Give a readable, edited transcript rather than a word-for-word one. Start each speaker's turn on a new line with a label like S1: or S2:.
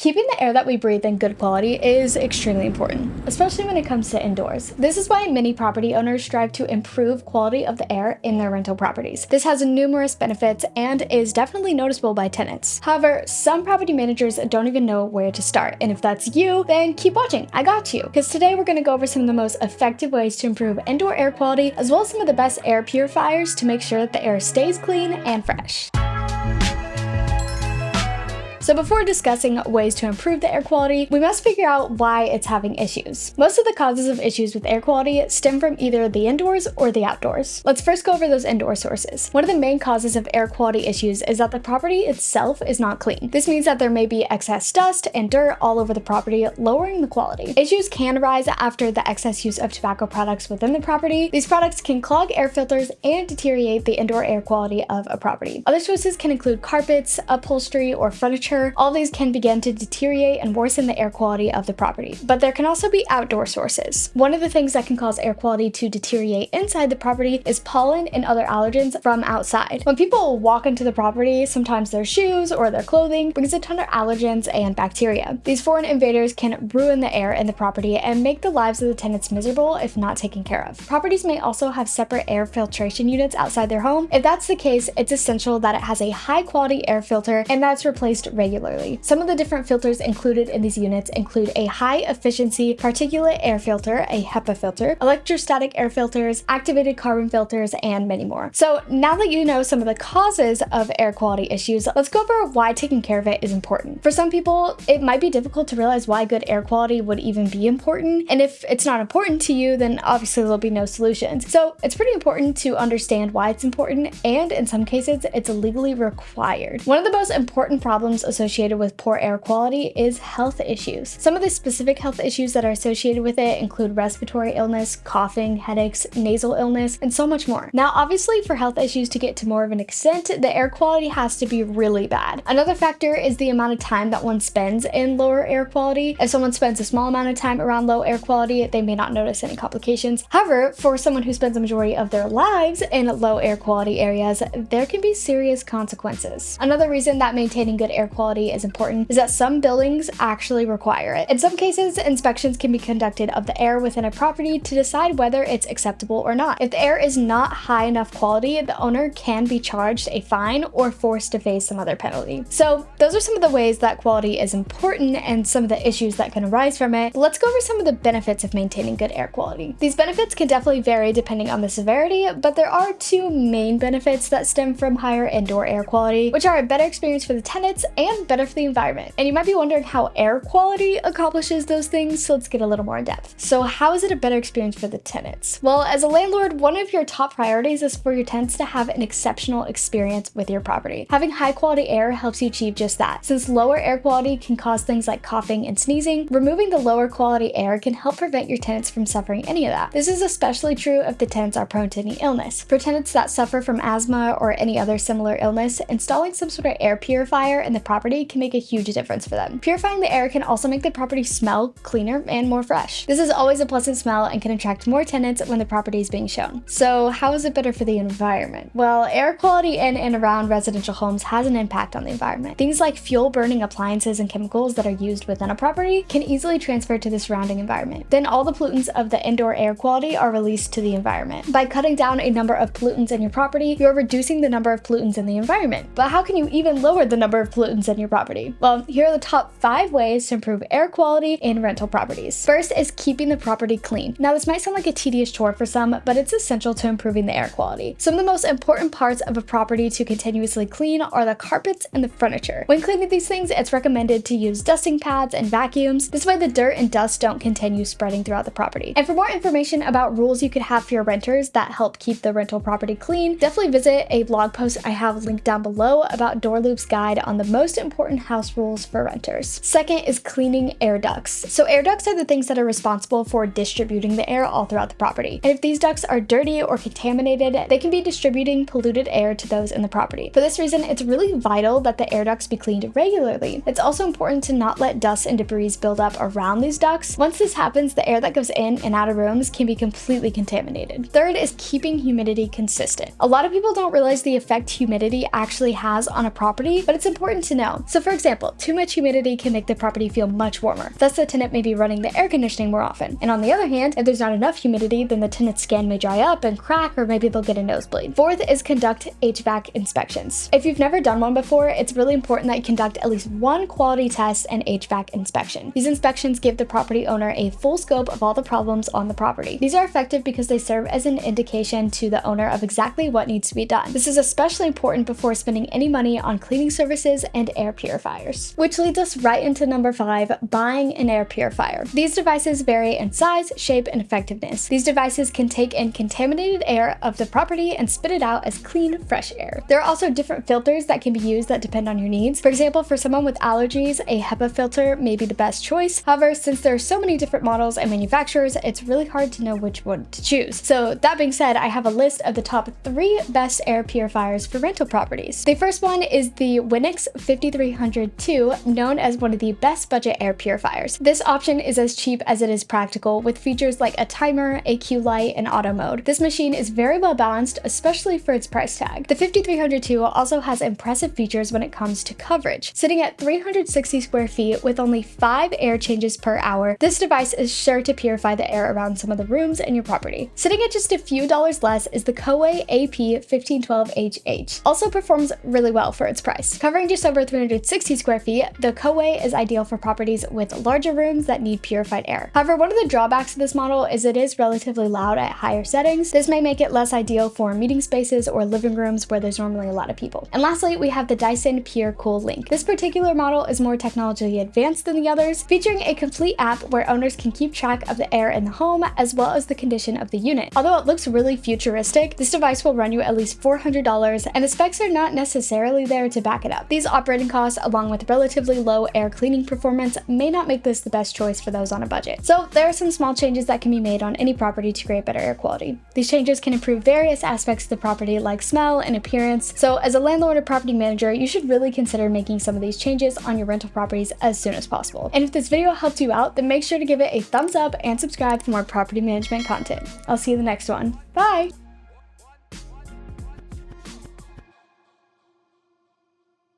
S1: Keeping the air that we breathe in good quality is extremely important, especially when it comes to indoors. This is why many property owners strive to improve quality of the air in their rental properties. This has numerous benefits and is definitely noticeable by tenants. However, some property managers don't even know where to start, and if that's you, then keep watching, I got you. Because today we're going to go over some of the most effective ways to improve indoor air quality, as well as some of the best air purifiers to make sure that the air stays clean and fresh. So before discussing ways to improve the air quality, we must figure out why it's having issues. Most of the causes of issues with air quality stem from either the indoors or the outdoors. Let's first go over those indoor sources. One of the main causes of air quality issues is that the property itself is not clean. This means that there may be excess dust and dirt all over the property, lowering the quality. Issues can arise after the excess use of tobacco products within the property. These products can clog air filters and deteriorate the indoor air quality of a property. Other sources can include carpets, upholstery, or furniture. All these can begin to deteriorate and worsen the air quality of the property. But there can also be outdoor sources. One of the things that can cause air quality to deteriorate inside the property is pollen and other allergens from outside. When people walk into the property, sometimes their shoes or their clothing brings a ton of allergens and bacteria. These foreign invaders can ruin the air in the property and make the lives of the tenants miserable if not taken care of. Properties may also have separate air filtration units outside their home. If that's the case, it's essential that it has a high quality air filter and that's replaced regularly. Some of the different filters included in these units include a high efficiency particulate air filter, a HEPA filter, electrostatic air filters, activated carbon filters, and many more. So now that you know some of the causes of air quality issues, let's go over why taking care of it is important. For some people, it might be difficult to realize why good air quality would even be important. And if it's not important to you, then obviously there'll be no solutions. So it's pretty important to understand why it's important, and in some cases, it's legally required. One of the most important problems associated with poor air quality is health issues. Some of the specific health issues that are associated with it include respiratory illness, coughing, headaches, nasal illness, and so much more. Now, obviously, for health issues to get to more of an extent, the air quality has to be really bad. Another factor is the amount of time that one spends in lower air quality. If someone spends a small amount of time around low air quality, they may not notice any complications. However, for someone who spends the majority of their lives in low air quality areas, there can be serious consequences. Another reason that maintaining good air quality is important is that some buildings actually require it. In some cases, inspections can be conducted of the air within a property to decide whether it's acceptable or not. If the air is not high enough quality, the owner can be charged a fine or forced to face some other penalty. So those are some of the ways that quality is important and some of the issues that can arise from it. But let's go over some of the benefits of maintaining good air quality. These benefits can definitely vary depending on the severity, but there are two main benefits that stem from higher indoor air quality, which are a better experience for the tenants and better for the environment. And you might be wondering how air quality accomplishes those things, so let's get a little more in depth. So how is it a better experience for the tenants? Well, as a landlord, one of your top priorities is for your tenants to have an exceptional experience with your property. Having high quality air helps you achieve just that. Since lower air quality can cause things like coughing and sneezing, removing the lower quality air can help prevent your tenants from suffering any of that. This is especially true if the tenants are prone to any illness. For tenants that suffer from asthma or any other similar illness, installing some sort of air purifier in the property can make a huge difference for them. Purifying the air can also make the property smell cleaner and more fresh. This is always a pleasant smell and can attract more tenants when the property is being shown. So how is it better for the environment? Well, air quality in and around residential homes has an impact on the environment. Things like fuel burning appliances and chemicals that are used within a property can easily transfer to the surrounding environment. Then all the pollutants of the indoor air quality are released to the environment. By cutting down a number of pollutants in your property, you're reducing the number of pollutants in the environment. But how can you even lower the number of pollutants in your property? Well, here are the top 5 ways to improve air quality in rental properties. First is keeping the property clean. Now, this might sound like a tedious chore for some, but it's essential to improving the air quality. Some of the most important parts of a property to continuously clean are the carpets and the furniture. When cleaning these things, it's recommended to use dusting pads and vacuums. This way the dirt and dust don't continue spreading throughout the property. And for more information about rules you could have for your renters that help keep the rental property clean, definitely visit a blog post I have linked down below about DoorLoop's guide on the most important house rules for renters. Second is cleaning air ducts. So air ducts are the things that are responsible for distributing the air all throughout the property. And if these ducts are dirty or contaminated, they can be distributing polluted air to those in the property. For this reason, it's really vital that the air ducts be cleaned regularly. It's also important to not let dust and debris build up around these ducts. Once this happens, the air that goes in and out of rooms can be completely contaminated. Third is keeping humidity consistent. A lot of people don't realize the effect humidity actually has on a property, but it's important to know. know. So for example, too much humidity can make the property feel much warmer. Thus the tenant may be running the air conditioning more often. And on the other hand, if there's not enough humidity, then the tenant's skin may dry up and crack, or maybe they'll get a nosebleed. Fourth is conduct HVAC inspections. If you've never done one before, it's really important that you conduct at least one quality test and HVAC inspection. These inspections give the property owner a full scope of all the problems on the property. These are effective because they serve as an indication to the owner of exactly what needs to be done. This is especially important before spending any money on cleaning services and air purifiers. Which leads us right into number 5, buying an air purifier. These devices vary in size, shape, and effectiveness. These devices can take in contaminated air of the property and spit it out as clean, fresh air. There are also different filters that can be used that depend on your needs. For example, for someone with allergies, a HEPA filter may be the best choice. However, since there are so many different models and manufacturers, it's really hard to know which one to choose. So that being said, I have a list of the top 3 best air purifiers for rental properties. The first one is the Winix 5302, known as one of the best budget air purifiers. This option is as cheap as it is practical, with features like a timer, a Q light, and auto mode. This machine is very well balanced, especially for its price tag. The 5302 also has impressive features when it comes to coverage. Sitting at 360 square feet with only 5 air changes per hour, this device is sure to purify the air around some of the rooms in your property. Sitting at just a few dollars less is the Kowei AP1512HH. Also performs really well for its price. Covering just over 360 square feet, the Kowei is ideal for properties with larger rooms that need purified air. However, one of the drawbacks of this model is it is relatively loud at higher settings. This may make it less ideal for meeting spaces or living rooms where there's normally a lot of people. And lastly, we have the Dyson PureCool Link. This particular model is more technologically advanced than the others, featuring a complete app where owners can keep track of the air in the home as well as the condition of the unit. Although it looks really futuristic, this device will run you at least $400, and the specs are not necessarily there to back it up. These operating costs, along with relatively low air cleaning performance, may not make this the best choice for those on a budget. So there are some small changes that can be made on any property to create better air quality. These changes can improve various aspects of the property like smell and appearance. So as a landlord or property manager, you should really consider making some of these changes on your rental properties as soon as possible. And if this video helped you out, then make sure to give it a thumbs up and subscribe for more property management content. I'll see you in the next one. Bye!